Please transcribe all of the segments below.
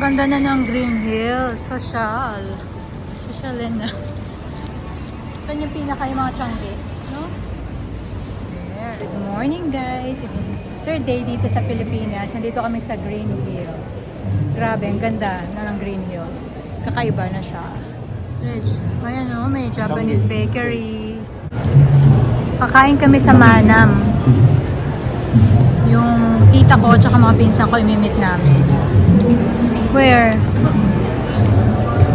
ganda na ng Green Hills. Social. Socialin na. Ito yung pinaka yung mga Changi. No? There. Good morning guys. It's third day dito sa Pilipinas. Nandito kami sa Green Hills. Grabe, ang ganda na ng Green Hills. Kakaiba na siya. Rich. Ayan o, may Japanese bakery. Kakain kami sa Manam. Yung tita ko at mga pinsan ko imimit namin. Where?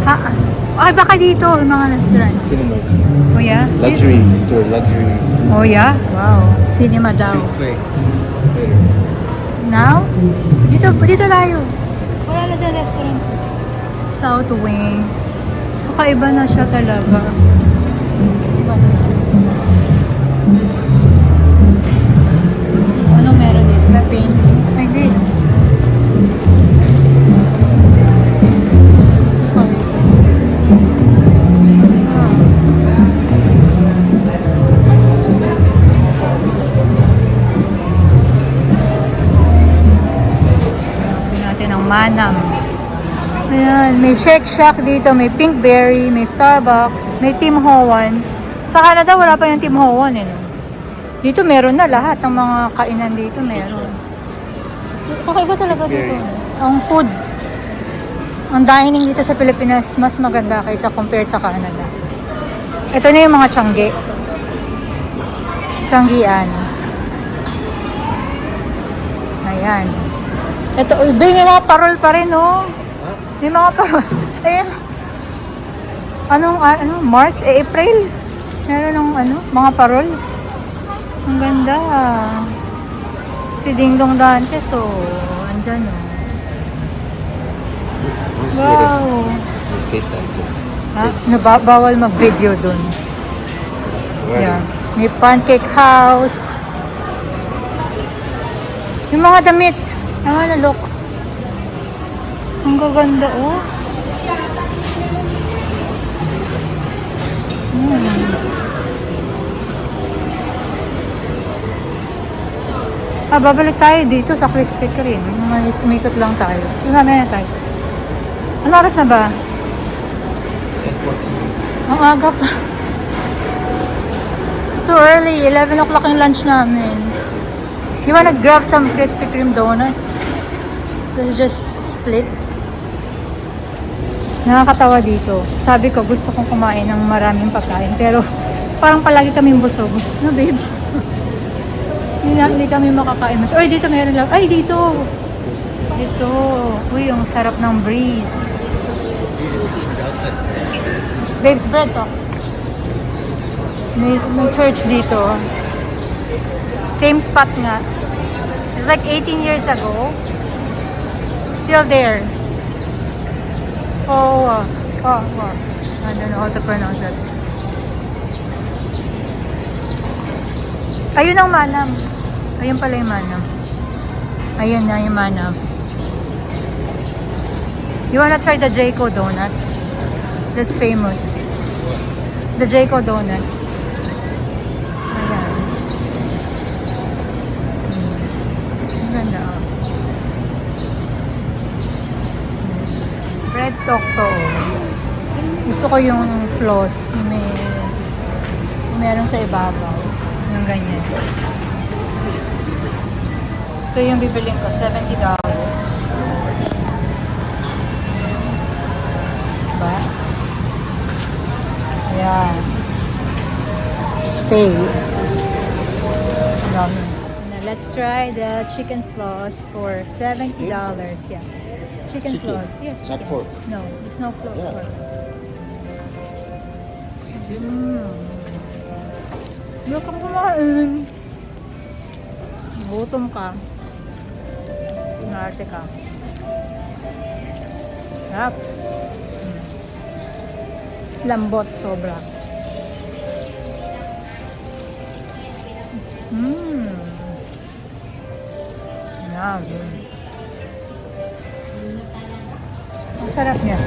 Ha? Ay, baka dito, yung mga restaurant. Cinema. Oh yeah? Luxury. Ito, luxury. Oh yeah? Wow. Cinema daw. Later. Now? Dito tayo. Wala na dyan restaurant. South Wing. Kakaiba na siya talaga. Anong meron dito? May painting. Ay, hindi. Manam. Ayan, may Shake Shack dito, may Pinkberry, may Starbucks, may Tim Hortons. Sa Canada, wala pa yung Tim Hortons eh. Dito meron na lahat ng mga kainan dito meron. Kakaiba talaga dito. Ang food, ang dining dito sa Pilipinas, mas maganda kaysa compared sa Canada. Ito na yung mga Changi. Changian. Ayan. Ito, may mga parol pa rin, oh. May mga parol. Ayan. Anong March? April? Meron ng, mga parol. Ang ganda. Si Ding Dong Dantes, oh. Andyan, oh. Wow. Ha? Bawal mag-video dun. Yeah. May pancake house. Yung mga damit. Look. Ang gaganda, oh. Babalik tayo dito sa Krispy Kreme. Umikot lang tayo. Sige, mamaya na tayo. Ano oras na ba? Ang aga pa. It's too early. 11 o'clock yung lunch namin. You wanna grab some Krispy Kreme donut? Just split. Nakakatawa dito. Sabi ko, gusto kong kumain ng maraming pagkain. Pero, parang palagi kaming busog. No, babes? Hindi kami makakain. Oy, dito meron lang. Ay, dito! Dito. Uy, ang sarap ng breeze. Babes, bread to. May church dito. Same spot nga. It's like 18 years ago. Still there. Oh. I don't know how to pronounce that. Ayun ang Manam. Ayun pala yung Manam. Ayun na yung Manam. You wanna try the Jayco donut? That's famous. The Jayco donut. Ayan. Ang ganda, oh. Red Tokto. Gusto ko yung floss. Meron sa ibabaw. Yung ganyan. Ito yung bibiling ko. $70. Diba? Ayan. Spade. Now, let's try the chicken floss for $70. Yeah. Chicken floss. Yes. Not pork. No, it's no floss. Yeah. Look kang kumain. Gutom ka. Narte ka. Sarap. Lambot sobra. Yum. Ang sarap niya.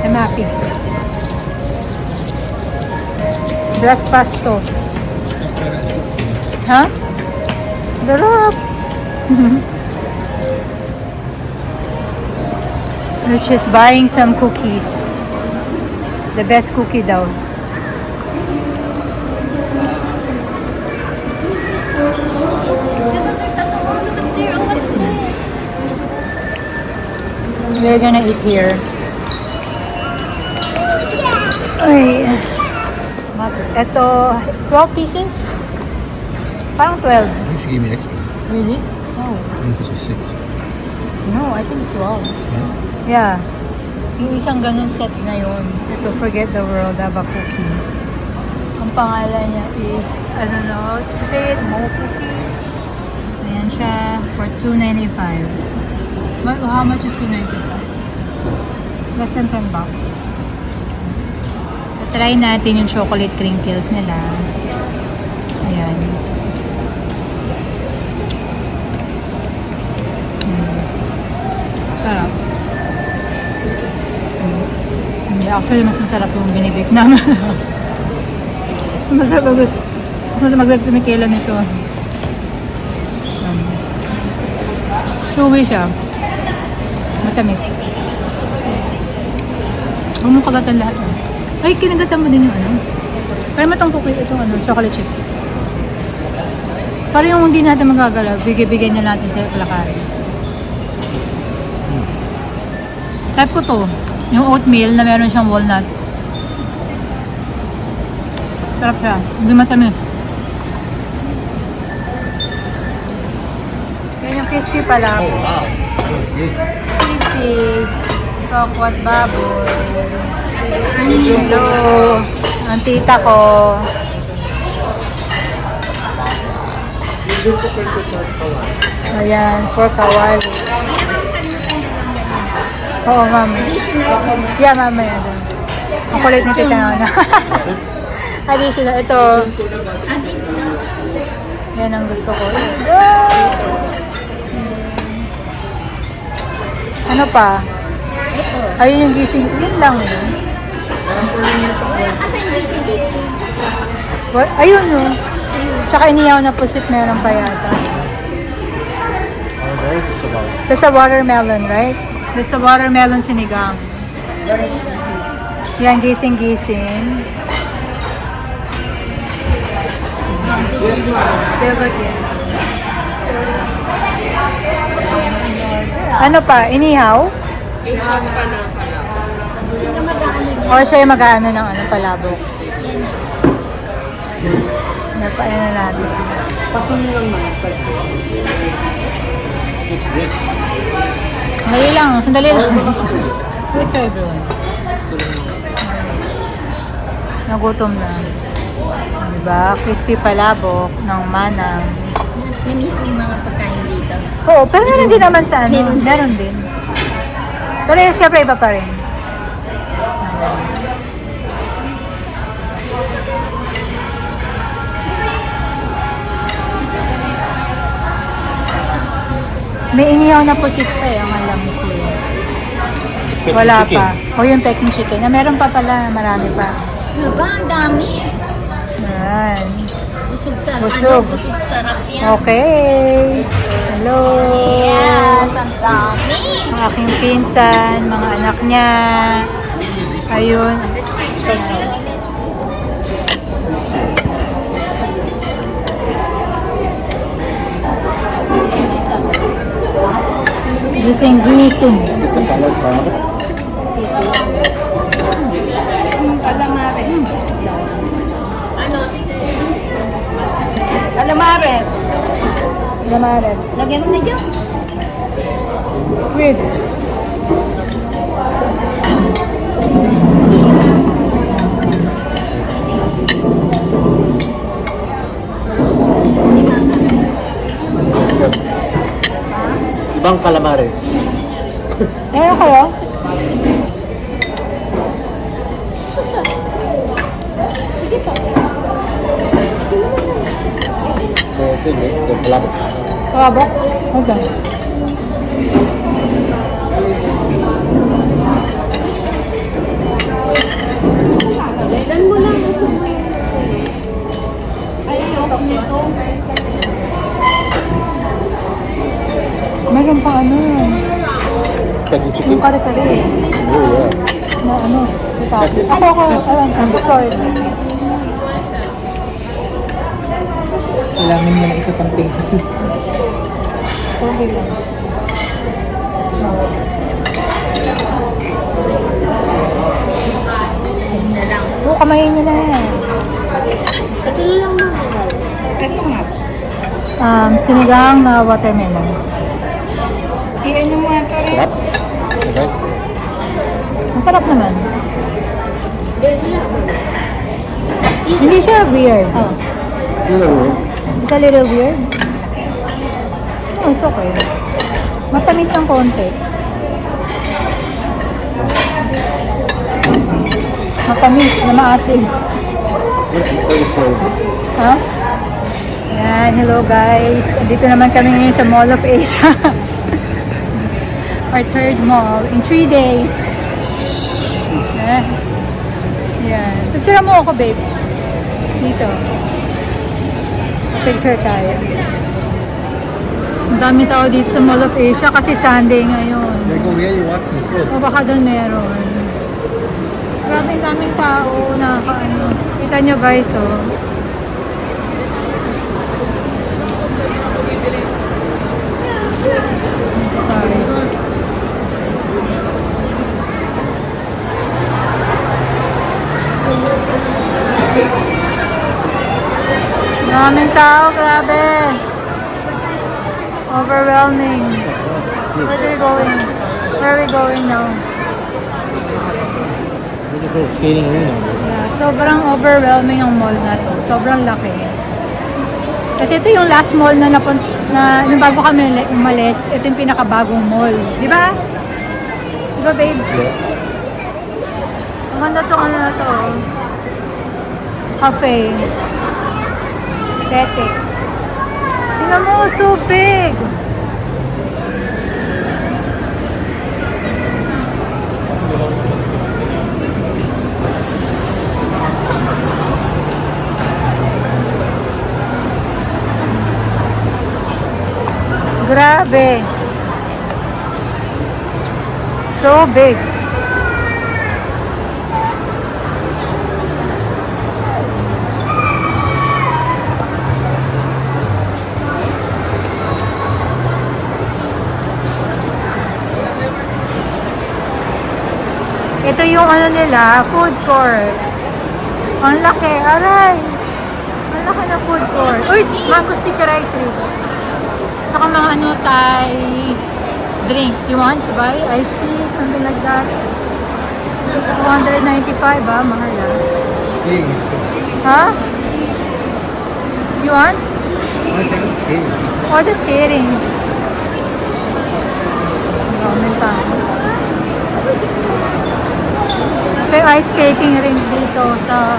I'm happy. Breakfast to. Ha? Darap. Which is buying some cookies. The best cookie daw. We're gonna eat here. Ay. Ito, 12 pieces? Parang 12. I think she gave me extra. Really? Oh. I think this was 6. No, I think 12. Yeah? Yeah. Yung isang ganun set na yun. Ito, Forget the World, have a cookie. Ang pangalan niya is, I don't know to say it, Mo Cookies. Ayan siya for $2.95. How much is $2.95? Less than $10. Try natin yung chocolate crinkles nila. Ayan. Sarap. Actually, mas masarap yung binibake naman. Masarap mag-web sa Michaela nito. Chewy siya. Matamis. Huwag mong kagatan lahat. Ay, kinagatan mo din yung ano. Pero matang cookie itong ano, chocolate chip. Para yung hindi natin magagalaw, bigay-bigay na natin sa kalakari. Type ko to. Yung oatmeal na meron siyang walnut. Sarap siya. Hindi matamis. Yan yung crispy pala. Oh, wow. That was good. Sisig. Tokwat baboy. Hello. Ang tita ko. Ayan, for kawali. Oo, mama. Yeah, mama yan. Ang kulit ni tita na. Additional. Ito. Yan ang gusto ko. Ano pa? Ayun yung gising. Yun lang. Asa yung gising-gising? Ayun no. Tsaka iniyaw na pusit meron pa yata. Oh, there is a sabaw. That's a watermelon, right? That's a watermelon sinigang. Yan, gising-gising. Favorite yan. Ano pa? Inihaw? Yung sauce pa na pala. Sino mag-aano yun? O siya yung mag-aano ng ano, palabok. Napaano na natin. Looks good. Dali lang, sandali lang. Wait for everyone. Nagutom na. Diba? Crispy palabok ng manang. Namiss mo yung mga pagkain dito. Oo, pero meron din naman sa ano. Meron din. Pero syempre iba pa rin. May inihaw na pusit pa eh, ang alam ko eh. Peking Wala chicken. pa. O yung Peking chicken. Na meron pa pala, marami pa. Diba? Ang dami. Yan. Busog sarap. Busog. Ano? Busog sarap yan. Okay. Hello. Yes, ang dami. Ang aking pinsan, mga anak niya. Ayun. Gising-gising. Alamares. Lamares. Lagyan mo na dyan. Squid. Ibang calamares. Eh, kayo? Okay, the palabok. Kalabok? Okay. Dan mo lang. Busog mo yun. Meron pa ano. Peki chicken. Yung kare-kare. Oh, yeah. Na ano, itabi. Ako, sorry. Kailangan mo na isa pang table. Okay lang. Sige na lang. Oo, kamayin niyo na yan. Ito na lang mga. Ito nga. Sinigang na watermelon. Iyan yung mga to rin. Sarap. Okay. Masarap naman. Hindi siya weird. Oh. Sino mo? It's a little weird. No, it's okay. Matamis ng konti. Matamis na maasim. Ha? Yan, hello guys. Dito naman kami ngayon sa Mall of Asia. Our third mall in 3 days. Yan. Picture mo ako, babes. Dito. Picture tayo. Ang dami tao dito sa Mall of Asia kasi Sunday ngayon. They go where you watch the food. O baka doon meron. Grabe ang daming tao na ano. Kita nyo guys, oh. Sorry. Daming tao, grabe. Overwhelming. Where are we going? Where are we going now? Beautiful skating arena. Yeah, sobrang overwhelming ang mall na to. Sobrang laki. Kasi ito yung last mall na yung bago kami umalis, ito yung pinakabagong mall. Di ba? Di ba, babes? Yeah. Ang ganda to, ano na to? Cafe. Aesthetic. Tingnan mo, so big! Grabe! So big! Ito yung ano nila, food court. Ang laki, aray! Ang laki ng food court. Uy, mango sticky rice rich. Tsaka mga ano, Thai drinks. You want to buy iced tea? Something like that. 295 mahal Hey, Ha? You want? I think it's skating. Oh, the skating. Maraming tayo. May ice skating rink dito sa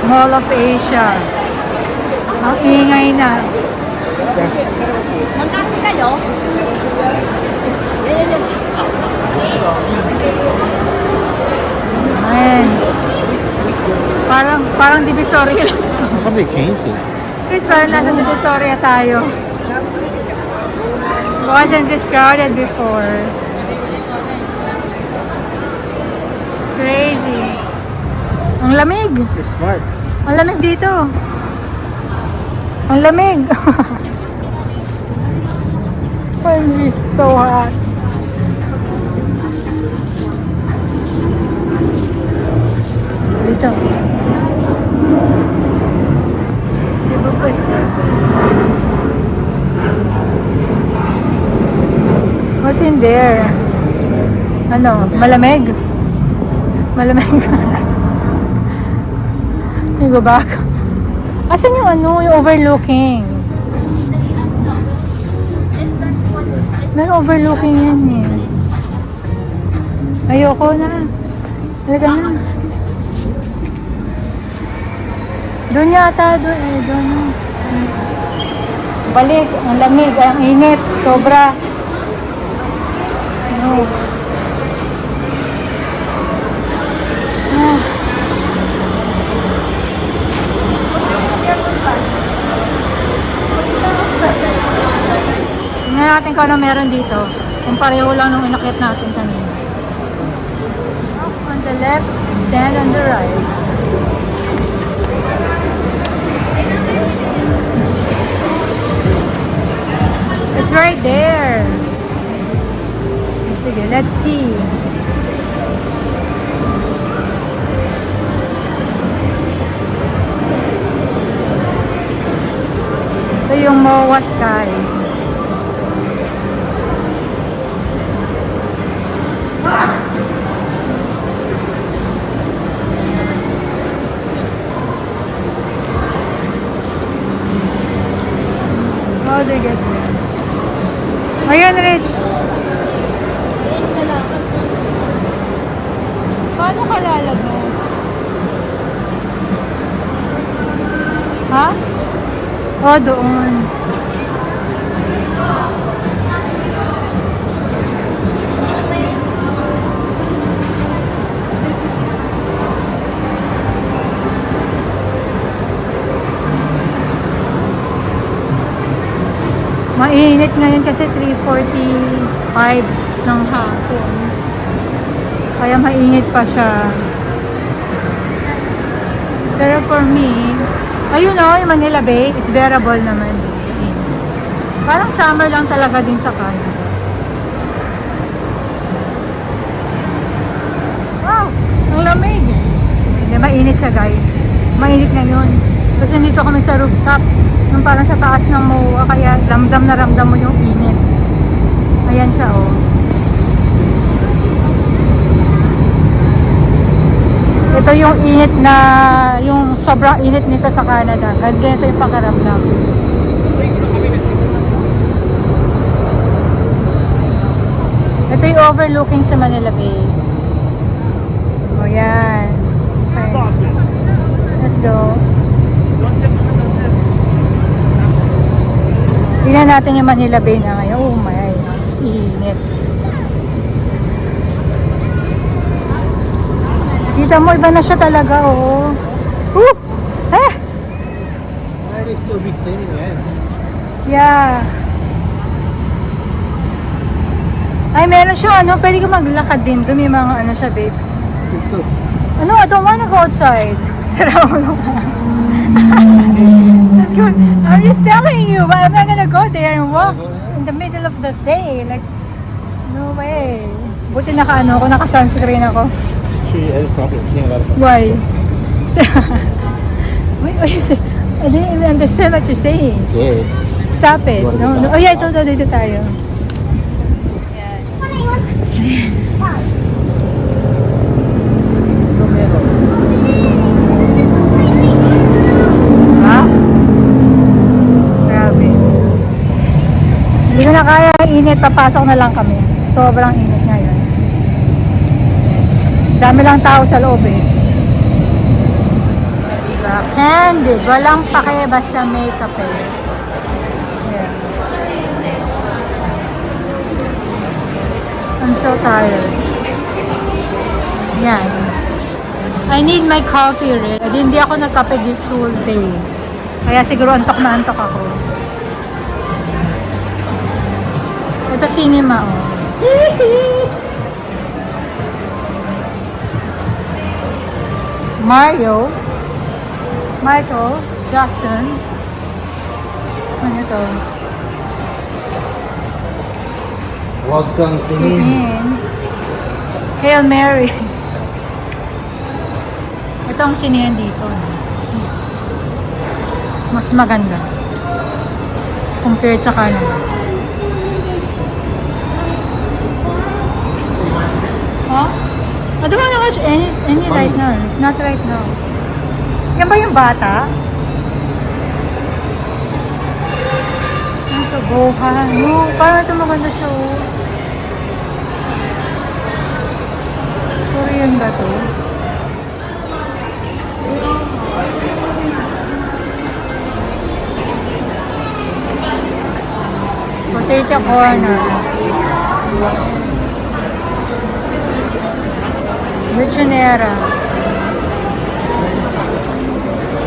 Mall of Asia. Ang ingay na. Magkano kayo? Ayan. Parang Divisoria. How come they changed it? Chris, parang nasa Divisoria tayo. Wasn't this crowded before? It's crazy. Ang lamig. You're smart. Ang lamig dito. Ang lamig. It's so hot. Dito. Cebu Pacific. What's in there? Ano? Malamig? Malamig. You go back. Asan yung ano? Yung overlooking? Meron overlooking yan eh. Ayoko na. Talaga na. Doon yata, doon eh. Doon. Balik. Ang lamig. Ang init. Sobra. No. Ah. Tingnan natin kung ano meron dito. Kung pareho lang nung inakyat natin kanina. Up on the left, stand on the right. It's right there. Sige, let's see. Ito yung MOA Sky. How do you get this? Ayun, Rich. Paano ka lalabas? Ha? Oh, doon. Mainit ngayon kasi 3:45 ng hapon. Kaya mainit pa siya. Pero for me, ayun o, yung Manila Bay, it's bearable naman. Parang summer lang talaga din sa Canada. Wow! Ang lamig! Hindi, mainit siya guys. Mainit ngayon. Kasi dito kami sa rooftop. Yung parang sa taas ng MOA, kaya ramdam na ramdam mo yung init. Ayan siya oh. Ito yung init na, yung sobrang init nito sa Canada. Ganito yung pakaramdam. Ito yung overlooking sa Manila Bay. O yan. Okay. Let's go. Tingnan natin yung Manila Bay na ngayon. Oh my, init. Kita mo, iba na siya talaga, oh. Eh! Why are they still reclaiming land? Yeah. Ay, meron siya, ano, pwede ka maglakad din. Doon may mga, ano siya, babes. Let's go. Ano, I don't wanna go outside. Sara mo naman. Let's go. I'm just telling you, but I'm not gonna go there and walk in the middle of the day. Like, no way. Buti naka-ano ako, naka-sunscreen ako. Sure, you edit properly. Seeing a lot of Why? Wait, what you say? I didn't even understand what you're saying. Yeah. Stop it. No, no. Oh yeah, ito, dito tayo. Ha? Grabe. Hindi ko na kaya ang init. Papasok na lang kami. Sobrang init ngayon. Dami lang tao sa loob eh. Diba? Candid. Walang pake basta makeup eh. Yeah. I'm so tired. Yan. I need my coffee, Red. Hindi ako nagkape this whole day. Kaya siguro antok na antok ako. Ito cinema, oh. Mario. Michael Jackson. Ano ito? Huwag kang tingin. Tingin. Hail Mary. Ito ang sinihan dito. Mas maganda. Compared sa Canada. Huh? I don't wanna watch any right now. Not right now. Yan ba yung bata? Ito, Gohan. No, parang ito maganda siya, oh. Korean ba to? Potato corner. Lechonera.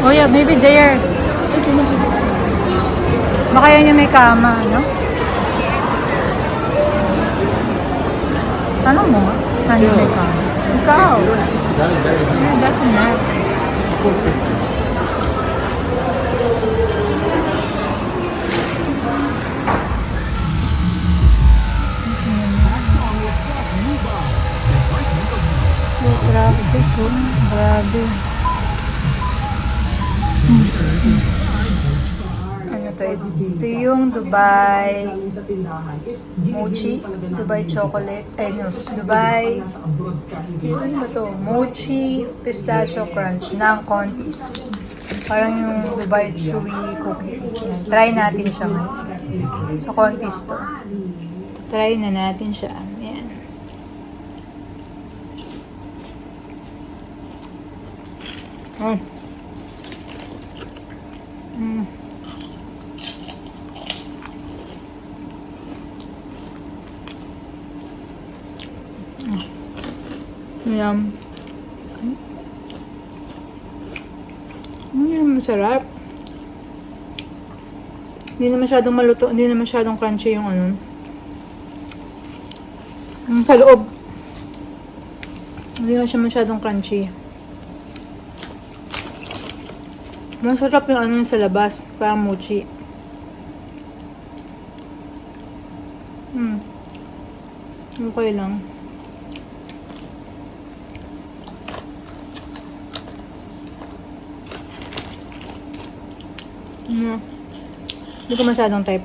Oh yeah, maybe there. Baka yan yung may kama, no? Tanong mo nga. Saan yung Amerikano? Ikaw. That is very nice. Yeah, doesn't matter. Full picture. So, traffic ko. Grabe. Ano to? Ito yung Dubai Mochi. Dubai Chocolate. Ay, no. Dubai. Ano ba to? Mochi Pistachio Crunch ng Contis. Parang yung Dubai Chewy Cookie. Yan. Try natin siya ngayon. Sa Contis to. Try na natin siya. Yan. Oh. Mm. Yum. Masarap. Hindi na masyadong maluto, hindi na masyadong crunchy yung ano. Yung sa loob. Hindi na siya masyadong crunchy. Masarap yung ano sa labas, parang mochi. Okay lang. Hindi ko masyadong type.